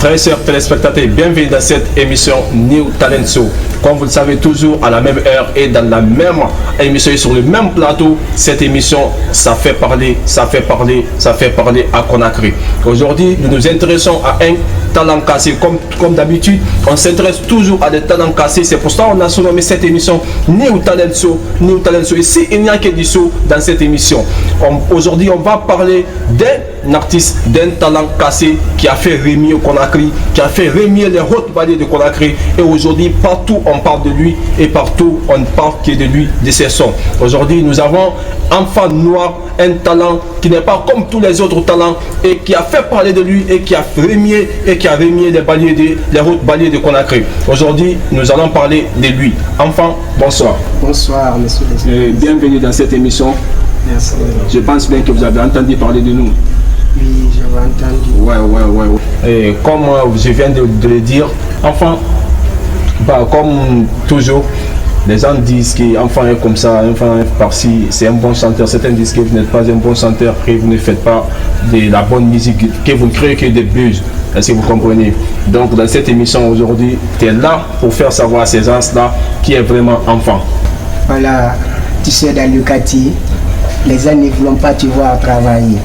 Très chers téléspectateurs, bienvenue dans cette émission New Talent Show. Comme vous le savez, toujours à la même heure et dans la même émission et sur le même plateau, cette émission, ça fait parler à Conakry. Aujourd'hui, nous nous intéressons à un talent cassé. Comme d'habitude, on s'intéresse toujours à des talents cassés. C'est pour ça qu'on a surnommé cette émission New Talent Show. New Talent Show. Ici, il n'y a que du show dans cette émission. Aujourd'hui, on va parler d'un artiste, d'un talent cassé qui a fait remuer au Conakry, qui a fait remuer les hautes vallées de Conakry. Et aujourd'hui, partout on parle de lui et partout on ne parle que de lui, de ses sons. Aujourd'hui, nous avons Enfant Noir, un talent qui n'est pas comme tous les autres talents et qui a fait parler de lui et qui a remué les hautes vallées de Conakry. Aujourd'hui, nous allons parler de lui. Enfant, bonsoir. Bonsoir, monsieur. Bienvenue dans cette émission. Merci. Je pense bien que vous avez entendu parler de nous. Oui, j'avais entendu. Ouais. Et comme je viens de le dire, enfin, comme toujours, les gens disent qu'enfant est comme ça, enfant est par-ci, c'est un bon chanteur. Certains disent que vous n'êtes pas un bon chanteur, que vous ne faites pas de la bonne musique, que vous ne créez que des buzz. Est-ce que vous comprenez? Donc dans cette émission aujourd'hui, tu es là pour faire savoir à ces gens-là qui est vraiment enfant. Voilà, tu sais, dans le quartier, les gens ne voulont pas te voir travailler.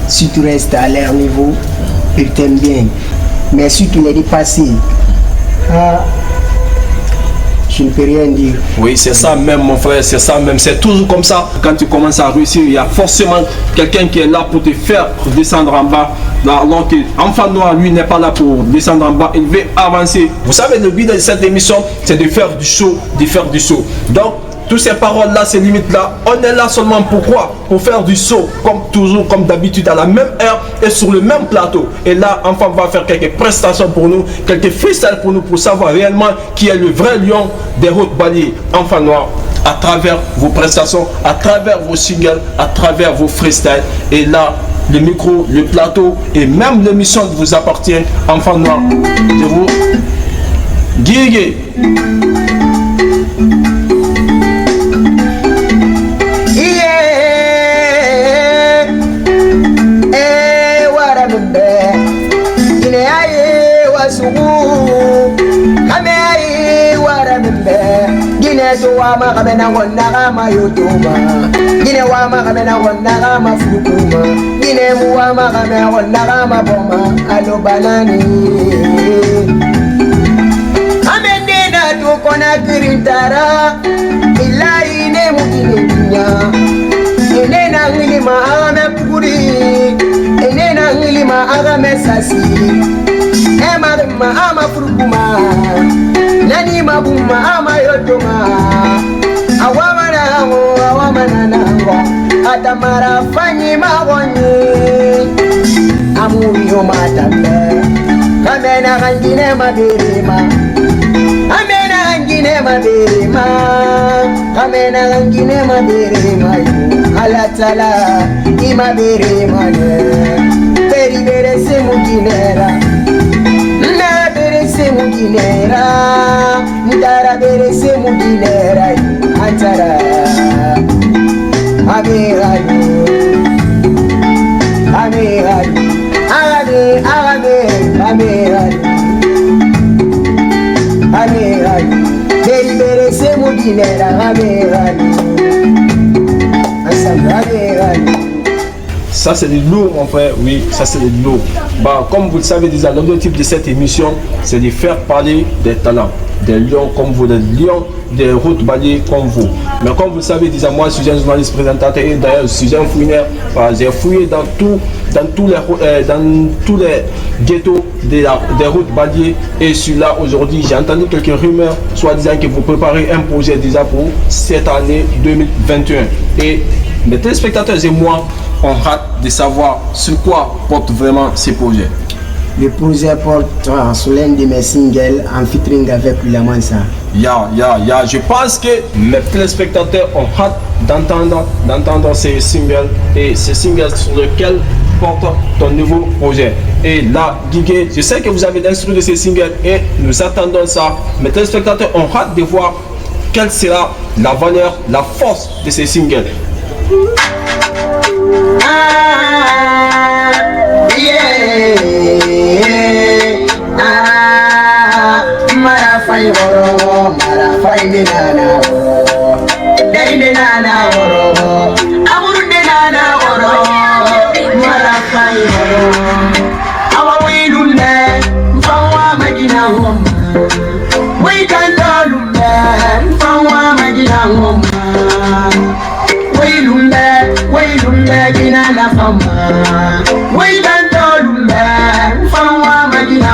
Si tu restes à leur niveau, ils t'aiment bien. Mais si tu les dépasses, je ne peux rien dire. Oui, c'est ça même mon frère, c'est ça même, c'est toujours comme ça. Quand tu commences à réussir, il y a forcément quelqu'un qui est là pour te faire descendre en bas. Alors que Enfant Noir, lui, n'est pas là pour descendre en bas, il veut avancer. Vous savez, le but de cette émission, c'est de faire du show, Donc, toutes ces paroles-là, ces limites-là, on est là seulement pourquoi? Pour faire du show, comme toujours, comme d'habitude, à la même heure et sur le même plateau. Et là, Enfant va faire quelques prestations pour nous, quelques freestyles pour nous, pour savoir réellement qui est le vrai lion des hautes vallées. Enfant Noir, à travers vos prestations, à travers vos singles, à travers vos freestyles. Et là, le micro, le plateau et même l'émission vous appartient. Enfant Noir, je vous... Guigué. Wama kamena wonna ma yotuma gine wama kamena wonna ma fukuma gine muwama kamena wonna ma boma alo banani amendena tu kona kirintara ilahi ne mukine dunya enena ngilima ame puri enena ngilima agame sasi ema ama fukuma nani mabuma ama yotuma awamana nango atamara fanyi magonyi amuyo matambe kamena ngine mabirima amena ngine mabirima kamena ngine mabirima alatala imabirima peri bere semuginera Muginera, Ndara bere se muginera, Antara, Amiradu, Beri bere se muginera, Amiradu, Amiradu. Ça c'est du lourd mon frère, oui, ça c'est du lourd. Comme vous le savez déjà, l'objectif de cette émission, c'est de faire parler des talents, des lions comme vous, des lions des routes vallées comme vous. Mais comme vous le savez déjà, moi je suis un journaliste présentateur et d'ailleurs je suis un fouineur. J'ai fouillé dans tous les ghettos des routes vallées et celui-là aujourd'hui j'ai entendu quelques rumeurs, soit disant que vous préparez un projet déjà pour cette année 2021. Et les téléspectateurs et moi, on rate de savoir sur quoi porte vraiment ces projets. Le projet porte sur l'un de mes singles en featuring avec la Mansa. Je pense que mes téléspectateurs ont hâte d'entendre ces singles et ces singles sur lesquels porte ton nouveau projet. Et là, Guigué, je sais que vous avez l'instru de ces singles et nous attendons ça. Mes téléspectateurs ont hâte de voir quelle sera la valeur, la force de ces singles.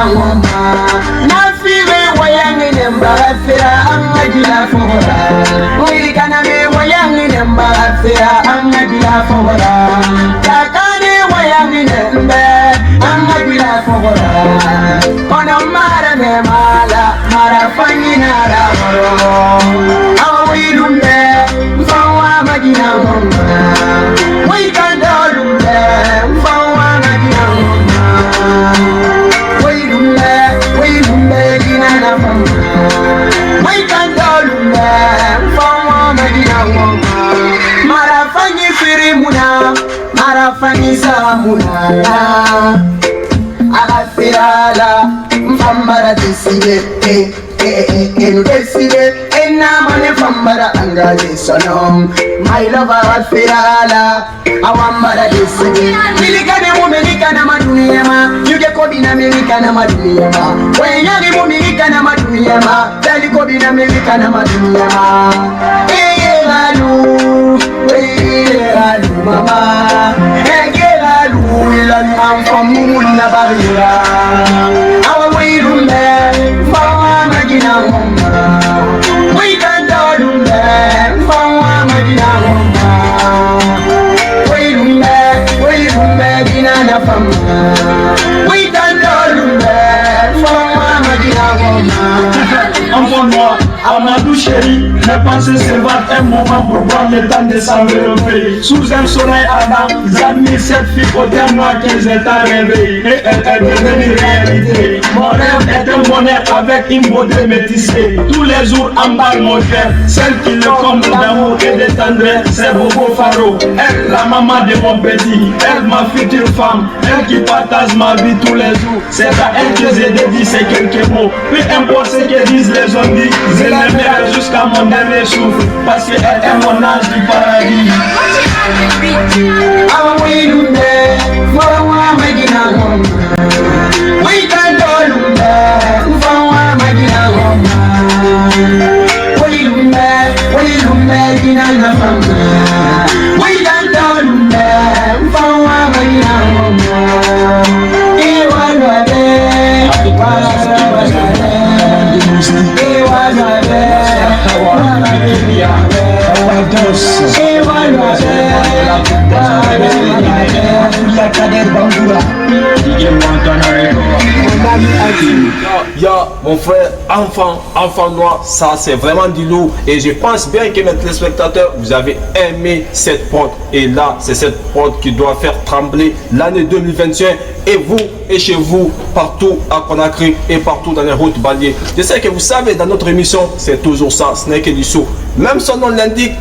ngoma nafire wayangi nembafira angajila fora wirikana me wayangi nembafira angajila fora takane wayangi nembe angajila fora kono mara me mala mara fanyina ra horo awirumbe mfawa majina ngoma wikandolumbe mfawa majina ngoma wirumbe gina na fama wikandolumbe mfawa majina ngoma marafanyi firimuna marafanyi zamuna agafirala mfambara deside enu deside enamane fambara angaje sonom my lover agafirala awambara deside milikane mumilikana maduniyama yuge kobina milikana maduniyama wenyani mumilikana maduniyama dali kobina milikana maduniyama eyelalu mama egelalu ilan amfamuna barira awa wirumbe fawa majina ngoma wikandolumbe fawa majina ngoma wirumbe gina na fama wikandolumbe fawa majina ngoma. Enfant noir, Amadou chéri, mes pensées s'évadent un moment pour voir le temps de s'envelopper. Sous un soleil ardent, j'admire cette fille au terme noir qu'elles étaient rêvées. Et elle est devenue réalité. Mon rêve est un bonheur avec une beauté métissée. Tous les jours emballe mon cœur, celle qui le comble d'amour et de tendresse, c'est Bobo Faro. Elle, la maman de mon petit, elle ma future femme, elle qui partage ma vie tous les jours. C'est à elle que j'ai dédié ces quelques mots. Peu importe ce que disent les hommes, je l'aimerai jusqu'à mon dernier souffle, parce qu'elle est mon ange du paradis. Awilumbe, fawa majina ngoma wikandolumbe, fawa majina ngoma Wilumbe, gina na fama wikandolumbe, fawa majina ngoma Iwanwade, Yo, mon frère, enfant noir, ça c'est vraiment du lourd. Et je pense bien que mes téléspectateurs, vous avez aimé cette prod. Et là, c'est cette prod qui doit faire trembler l'année 2021. Et vous, et chez vous, partout à Conakry et partout dans les routes balliers. Je sais que vous savez, dans notre émission, c'est toujours ça, ce n'est que du saut. Même son nom l'indique.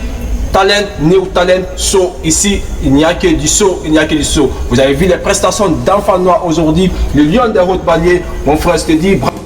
Talent, New Talent Show. Ici, il n'y a que du saut, il n'y a que du saut. Vous avez vu les prestations d'enfants noirs aujourd'hui, le lion des routes balliers. Mon frère, je te dis bravo.